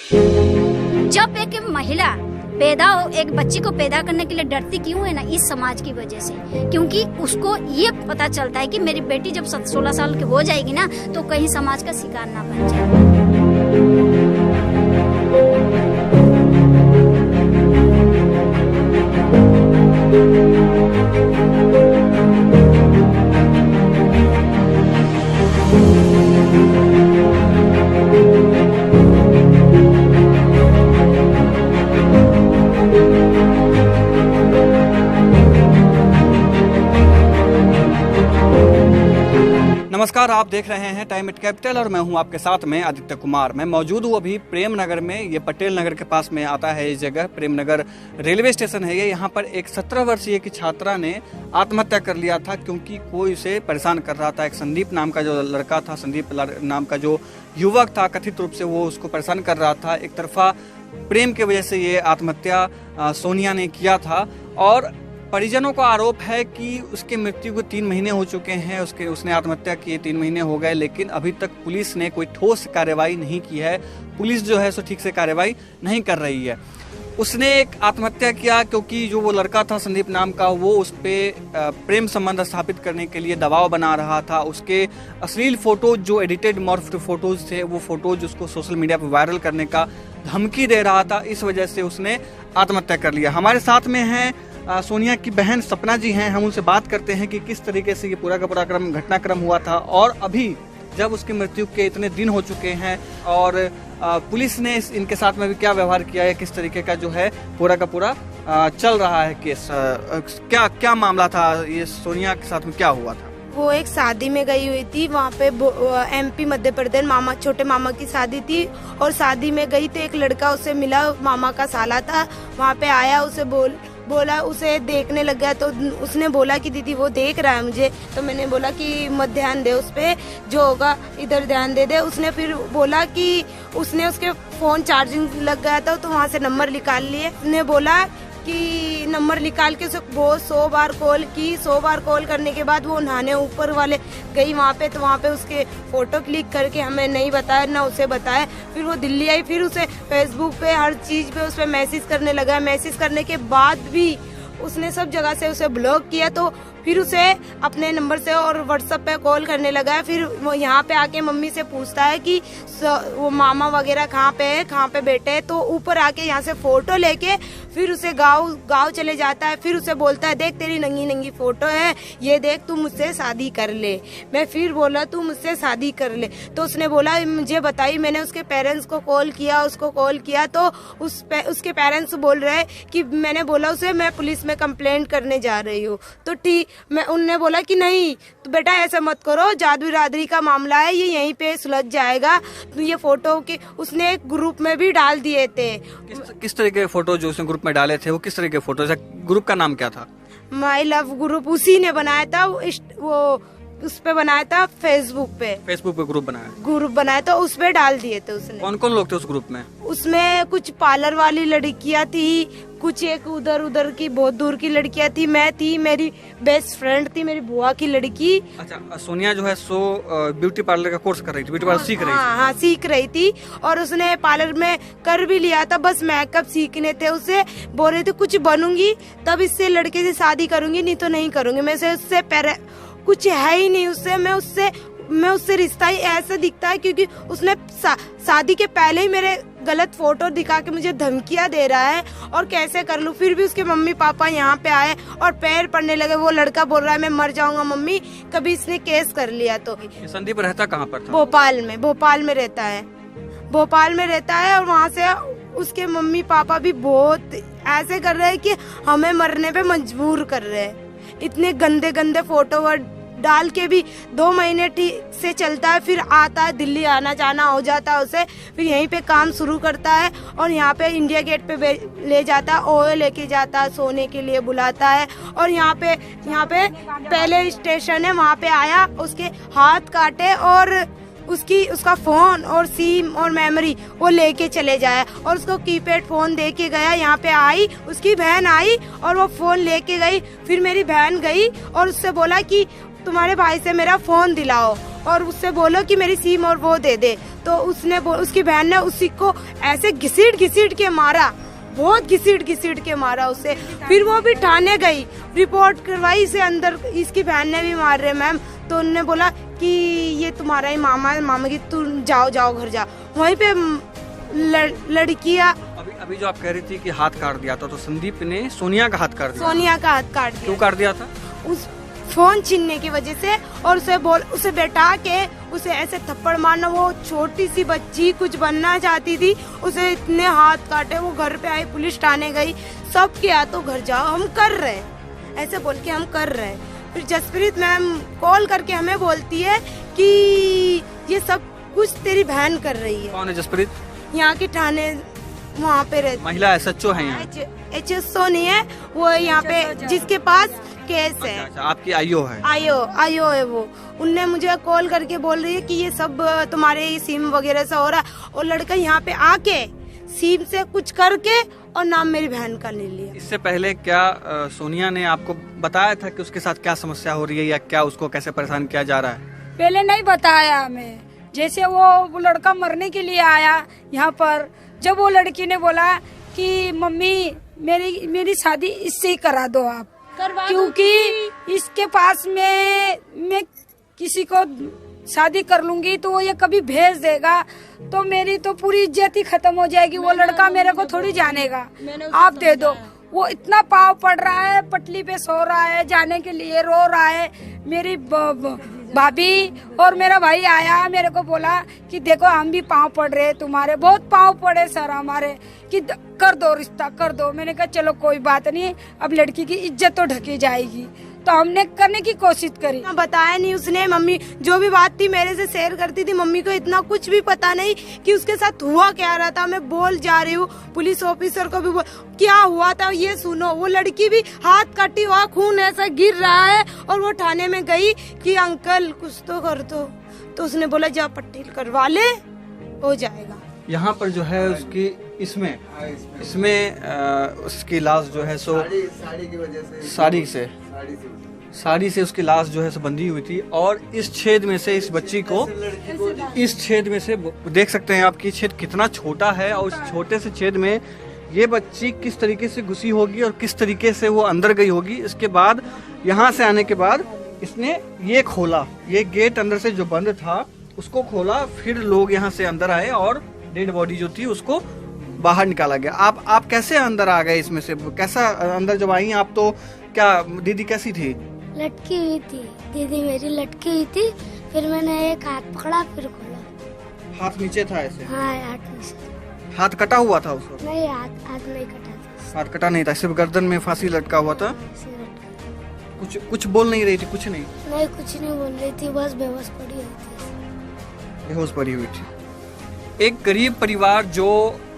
जब एक महिला एक बच्ची को पैदा करने के लिए डरती क्यों है ना, इस समाज की वजह से। क्योंकि उसको ये पता चलता है कि मेरी बेटी जब 16 साल की हो जाएगी ना तो कहीं समाज का शिकार ना बन जाए। नमस्कार, आप देख रहे हैं टाइम एट कैपिटल और मैं हूं आपके साथ में आदित्य कुमार। मैं मौजूद हूं अभी प्रेम नगर में। ये पटेल नगर के पास में आता है। इस जगह प्रेम नगर रेलवे स्टेशन है। ये यहाँ पर एक 17 वर्षीय की छात्रा ने आत्महत्या कर लिया था क्योंकि कोई उसे परेशान कर रहा था। एक संदीप नाम का जो लड़का था, संदीप नाम का जो युवक था, कथित रूप से वो उसको परेशान कर रहा था। एक तरफा प्रेम की वजह से ये आत्महत्या सोनिया ने किया था और परिजनों का आरोप है कि उसके मृत्यु को 3 महीने हो चुके हैं। उसने आत्महत्या किए 3 महीने हो गए, लेकिन अभी तक पुलिस ने कोई ठोस कार्रवाई नहीं की है। पुलिस जो है सो ठीक से कार्रवाई नहीं कर रही है। उसने एक आत्महत्या किया क्योंकि जो वो लड़का था संदीप नाम का, वो उस पर प्रेम संबंध स्थापित करने के लिए दबाव बना रहा था। उसके अश्लील फोटोज, जो एडिटेड मॉर्फ्ड फोटोज थे, वो फोटोज उसको सोशल मीडिया पर वायरल करने का धमकी दे रहा था। इस वजह से उसने आत्महत्या कर लिया। हमारे साथ में है सोनिया की बहन सपना जी हैं। हम उनसे बात करते हैं कि किस तरीके से ये पूरा का पूरा घटनाक्रम हुआ था और अभी जब उसकी मृत्यु के इतने दिन हो चुके हैं और पुलिस ने इनके साथ में भी क्या व्यवहार किया है, किस तरीके का जो है पूरा का पूरा चल रहा है केस। क्या मामला था, ये सोनिया के साथ में क्या हुआ था? वो एक शादी में गई हुई थी, वहाँ पे MP मध्य प्रदेश छोटे मामा की शादी थी और शादी में गई तो एक लड़का उससे मिला, मामा का साला था। वहाँ पे आया, उसे बोला उसे देखने लग गया तो उसने बोला कि दीदी वो देख रहा है मुझे। तो मैंने बोला कि मत ध्यान दे उस पे, जो होगा इधर ध्यान दे दे। उसने फिर बोला कि उसके फोन चार्जिंग लग गया था तो वहाँ से नंबर निकाल लिए। उसने बोला कि नंबर निकाल के उसे वो 100 बार कॉल की। 100 बार कॉल करने के बाद वो नहाने ऊपर वाले गई वहाँ पे, तो वहाँ पे उसके फोटो क्लिक करके हमें नहीं बताया, ना उसे बताया। फिर वो दिल्ली आई, फिर उसे फेसबुक पे हर चीज पे उस पे मैसेज करने लगा। मैसेज करने के बाद भी उसने सब जगह से उसे ब्लॉक किया। तो फिर उसे अपने नंबर से और व्हाट्सएप पे कॉल करने लगा है। फिर वो यहाँ पे आके मम्मी से पूछता है कि वो मामा वगैरह कहाँ पे है, कहाँ पे बैठे है। तो ऊपर आके यहाँ से फोटो लेके फिर उसे गाँव चले जाता है। फिर उसे बोलता है देख तेरी नंगी नंगी फोटो है, ये देख तू मुझसे शादी कर ले। मैं फिर बोला तू मुझसे शादी कर ले। तो उसने बोला मुझे बताई। मैंने उसके पेरेंट्स को कॉल किया, उसको कॉल किया तो उसके पेरेंट्स बोल रहे कि मैंने बोला उसे मैं पुलिस में कंप्लेंट करने जा रही हूँ। तो ठीक, उनने बोला कि नहीं तो बेटा ऐसा मत करो, जादू बिरादरी का मामला है, ये यहीं पे सुलझ जाएगा। तो ये फोटो के उसने एक ग्रुप में भी डाल दिए थे। किस तरह के फोटो जो उसने ग्रुप में डाले थे, वो किस तरह के फोटो? ग्रुप का नाम क्या था? माई लव ग्रुप उसी ने बनाया था। वो उस पे बनाया था फेसबुक पे ग्रुप बनाया तो उस पे डाल दिए थे उसने। कौन कौन लोग थे उस ग्रुप में? उसमें कुछ पार्लर वाली लड़कियां थी, कुछ एक उधर की बहुत दूर की लड़कियां थी, मैं थी, मेरी बेस्ट फ्रेंड थी, मेरी बुआ की लड़की। अच्छा, सोनिया जो है सो ब्यूटी पार्लर का कोर्स कर रही थी, ब्यूटी पार्लर सीख रही थी। हाँ, सीख रही थी और उसने पार्लर में कर भी लिया था, बस मेकअप सीखने थे उसे। बोल रही थी कुछ बनूंगी तब इससे लड़के से शादी करूंगी, नहीं तो नहीं करूंगी। मैं उससे कुछ है ही नहीं उससे, मैं उससे रिश्ता ही ऐसा दिखता है क्योंकि उसने शादी के पहले ही मेरे गलत फोटो दिखा के मुझे धमकियां दे रहा है और कैसे कर लूं। फिर भी उसके मम्मी पापा यहाँ पे आए और पैर पड़ने लगे। वो लड़का बोल रहा है मैं मर जाऊंगा मम्मी, कभी इसने केस कर लिया। तो संदीप रहता कहाँ पर था? भोपाल में रहता है और वहाँ से उसके मम्मी पापा भी बहुत ऐसे कर रहे हैं कि हमें मरने पे मजबूर कर रहे हैं। इतने गंदे गंदे फोटो डाल के भी 2 महीने ठीक से चलता है, फिर आता है, दिल्ली आना जाना हो जाता है उसे, फिर यहीं पे काम शुरू करता है और यहाँ पे इंडिया गेट पे ले जाता है, ओए लेके जाता है, सोने के लिए बुलाता है। और यहाँ पे पहले स्टेशन है, वहाँ पे आया, उसके हाथ काटे और उसका फोन और सिम और मेमोरी वो लेके चले जाए और उसको कीपैड फोन दे के गया। यहाँ पे आई, उसकी बहन आई और वो फोन लेके गई। फिर मेरी बहन गई और उससे बोला कि तुम्हारे भाई से मेरा फोन दिलाओ और उससे बोलो कि मेरी सिम और वो दे दे। तो उसकी बहन ने उसी को ऐसे घसीट के मारा, बहुत घसीट के मारा उसे। फिर वो भी थाने गई, रिपोर्ट करवाई इसे अंदर, इसकी बहन ने भी मार रहे मैम। तो उन्होंने बोला कि ये तुम्हारा ही मामा है, मामा की तुम जाओ घर जा। वहीं पे लड़कियां अभी जो आप कह रही थी कि हाथ काट दिया था, तो संदीप ने सोनिया का हाथ काट दिया। सोनिया का हाथ काट दिया। क्यों काट दिया था? उस फोन छीनने की वजह से, और उसे बैठा के उसे ऐसे थप्पड़ मारना। वो छोटी सी बच्ची कुछ बनना चाहती थी, उसे इतने हाथ काटे। वो घर पे आई, पुलिस थाने गई, सब किया तो घर जाओ हम कर रहे हैं, ऐसे बोल के हम कर रहे हैं। फिर जसप्रीत मैम कॉल करके हमें बोलती है कि ये सब कुछ तेरी बहन कर रही है। कौन है जसप्रीत? यहाँ के थाने वहाँ पे रहती महिला SHO है यहाँ? HSO नहीं है वो, यहाँ पे जिसके पास केस है। अच्छा, आपकी IO है? आईओ है वो। उनने मुझे कॉल करके बोल रही है कि ये सब तुम्हारे सिम वगैरह से हो रहा है। और लड़का यहाँ पे आके सिम से कुछ करके और नाम मेरी बहन का ले लिया। इससे पहले क्या सोनिया ने आपको बताया था कि उसके साथ क्या समस्या हो रही है, या क्या उसको कैसे परेशान किया जा रहा है? पहले नहीं बताया हमें। जैसे वो लड़का मरने के लिए आया यहाँ पर, जब वो लड़की ने बोला कि मम्मी मेरी शादी इससे ही करा दो आप, क्योंकि इसके पास में मैं किसी को शादी कर लूंगी तो वो ये कभी भेज देगा, तो मेरी तो पूरी इज्जत ही खत्म हो जाएगी। वो लड़का मेरे को थोड़ी जानेगा, आप दे दो। वो इतना पाव पड़ रहा है, पटली पे सो रहा है, जाने के लिए रो रहा है। मेरी भाभी और मेरा भाई आया, मेरे को बोला कि देखो हम भी पाँव पड़ रहे, तुम्हारे बहुत पाँव पड़े सर हमारे, कि कर दो रिश्ता कर दो। मैंने कहा चलो कोई बात नहीं, अब लड़की की इज्जत तो ढकी जाएगी। तो हमने करने की कोशिश करी। बताया नहीं उसने। मम्मी जो भी बात थी मेरे से शेयर करती थी, मम्मी को इतना कुछ भी पता नहीं कि उसके साथ हुआ क्या रहा था। मैं बोल जा रही हूँ पुलिस ऑफिसर को भी, क्या हुआ था ये सुनो। वो लड़की भी हाथ कटी हुआ, खून ऐसा गिर रहा है, और वो थाने में गई कि अंकल कुछ तो कर दो। तो उसने बोला जा पट्टी करवा ले, हो जाएगा। यहाँ पर जो है उसकी इसमें उसकी लाश जो है सो साड़ी की वजह से साड़ी से उसकी लाश जो है सो बंधी हुई थी। और इस छेद में से इस बच्ची को, इस छेद में से देख सकते हैं आपकी छेद कितना छोटा है, और उस छोटे से छेद में ये बच्ची किस तरीके से घुसी होगी और किस तरीके से वो अंदर गई होगी। इसके बाद यहाँ से आने के बाद इसने ये खोला, ये गेट अंदर से जो बंद था उसको खोला, फिर लोग यहाँ से अंदर आए और डेड बॉडी जो थी उसको बाहर निकाला गया। आप कैसे अंदर आ गए इसमें से? कैसा अंदर जब आई आप तो क्या दीदी कैसी थी? लटकी हुई थी दीदी मेरी, लटकी हुई थी। फिर मैंने एक हाथ पकड़ा, फिर खोला। हाथ नीचे था ऐसे? हाँ हाथ नीचे। हाथ कटा हुआ था उसको? नहीं हाथ नहीं कटा था। हाथ कटा नहीं था, सिर्फ गर्दन में फांसी लटका हुआ था। कुछ बोल नहीं रही थी? कुछ नहीं कुछ नहीं बोल रही थी, बस बेहोश पड़ी हुई थी। बेहोश पड़ी हुई थी। एक गरीब परिवार जो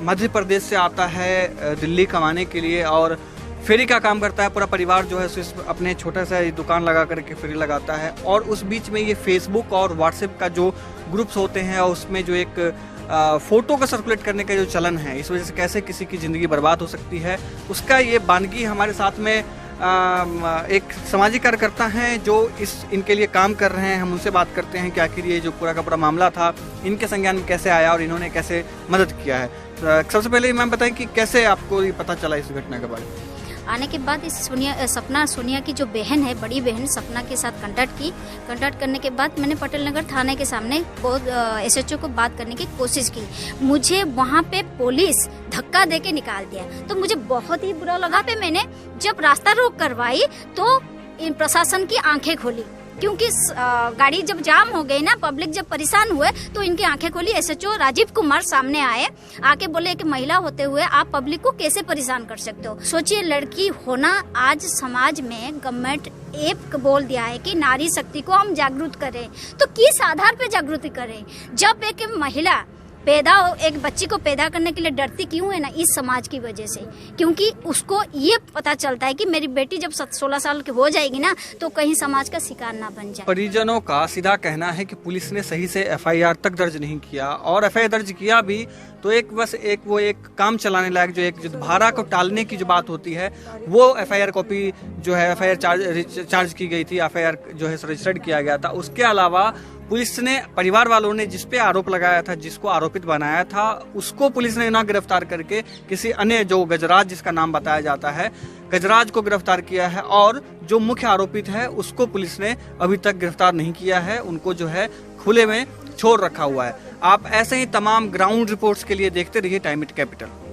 मध्य प्रदेश से आता है दिल्ली कमाने के लिए और फेरी का काम करता है, पूरा परिवार जो है सिर्फ अपने छोटा सा दुकान लगा करके फेरी लगाता है। और उस बीच में ये फेसबुक और व्हाट्सएप का जो ग्रुप्स होते हैं और उसमें जो एक फोटो का सर्कुलेट करने का जो चलन है, इस वजह से कैसे किसी की ज़िंदगी बर्बाद हो सकती है, उसका ये बानगी हमारे साथ में एक सामाजिक कार्यकर्ता हैं जो इनके लिए काम कर रहे हैं। हम उनसे बात करते हैं कि आखिर ये जो पूरा का पूरा मामला था इनके संज्ञान में कैसे आया और इन्होंने कैसे मदद किया है। सबसे पहले मैम बताएं कि कैसे आपको ये पता चला इस घटना के बारे में? आने के बाद इस सोनिया की जो बहन है, बड़ी बहन सपना के साथ कांटेक्ट करने के बाद मैंने पटेल नगर थाने के सामने बहुत SHO को बात करने की कोशिश की। मुझे वहाँ पे पुलिस धक्का देके निकाल दिया, तो मुझे बहुत ही बुरा लगा। पे मैंने जब रास्ता रोक करवाई तो इन प्रशासन की आंखें खोली, क्योंकि गाड़ी जब जाम हो गई ना, पब्लिक जब परेशान हुए तो इनकी आंखें खोली। SHO राजीव कुमार सामने आए, आके बोले कि महिला होते हुए आप पब्लिक को कैसे परेशान कर सकते हो। सोचिए, लड़की होना आज समाज में गवर्नमेंट एक बोल दिया है कि नारी शक्ति को हम जागरूक करें, तो किस आधार पे जागृति करें? जब एक महिला एक बच्ची को पैदा करने के लिए डरती क्यों है ना, इस समाज की वजह से, क्योंकि उसको ये पता चलता है कि मेरी बेटी जब 16 साल की हो जाएगी ना तो कहीं समाज का शिकार ना बन जाए। परिजनों का सीधा कहना है कि पुलिस ने सही से FIR तक दर्ज नहीं किया, और FIR दर्ज किया भी तो एक काम चलाने लायक जो धारा को टालने की जो बात होती है वो FIR कॉपी जो है FIR चार्ज की गई थी, FIR जो है रजिस्टर्ड किया गया था। उसके अलावा पुलिस ने, परिवार वालों ने जिस पे आरोप लगाया था, जिसको आरोपित बनाया था, उसको पुलिस ने ना गिरफ्तार करके किसी अन्य, जो गजराज जिसका नाम बताया जाता है, गजराज को गिरफ्तार किया है। और जो मुख्य आरोपित है उसको पुलिस ने अभी तक गिरफ्तार नहीं किया है, उनको जो है खुले में छोड़ रखा हुआ है। आप ऐसे ही तमाम ग्राउंड रिपोर्ट्स के लिए देखते रहिए टाइम एट कैपिटल।